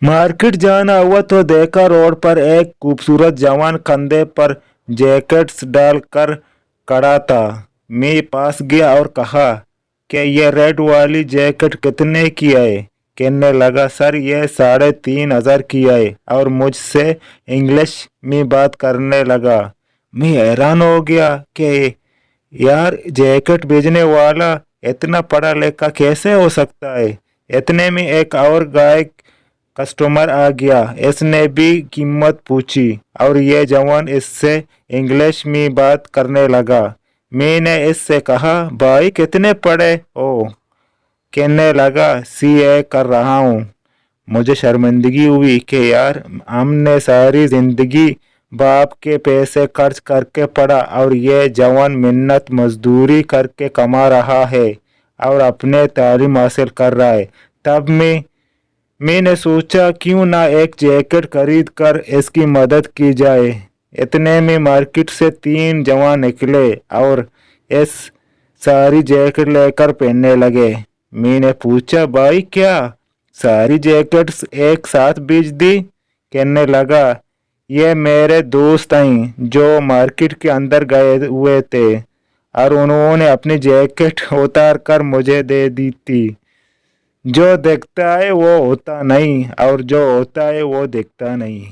Market जाना हुआ तो देखा रोड पर एक खूबसूरत जवान कंधे पर जैकेट्स डालकर खड़ा था। मैं पास गया और कहा कि ये रेड वाली जैकेट कितने की है? कहने लगा, सर ये 3,500 की है, और मुझसे इंग्लिश में बात करने लगा। मैं हैरान हो गया कि यार जैकेट बेचने वाला इतना पढ़ा लिखा कैसे हो सकता है। इतने में एक और गायक कस्टमर आ गया। इसने भी कीमत पूछी और ये जवान इससे इंग्लिश में बात करने लगा। मैंने इससे कहा, भाई कितने पढ़े हो? कहने लगा, सीए कर रहा हूँ। मुझे शर्मिंदगी हुई कि यार हमने सारी जिंदगी बाप के पैसे खर्च करके पढ़ा और ये जवान मिन्नत मजदूरी करके कमा रहा है और अपने तालीम हासिल कर रहा है। तब मैंने सोचा क्यों ना एक जैकेट खरीद कर इसकी मदद की जाए। इतने में मार्केट से 3 जवान निकले और इस सारी जैकेट लेकर पहनने लगे। मैंने पूछा, भाई क्या सारी जैकेट्स एक साथ बेच दी? कहने लगा, ये मेरे दोस्त हैं जो मार्केट के अंदर गए हुए थे और उन्होंने अपनी जैकेट उतार कर मुझे दे दी थी। जो दिखता है वो होता नहीं और जो होता है वो दिखता नहीं।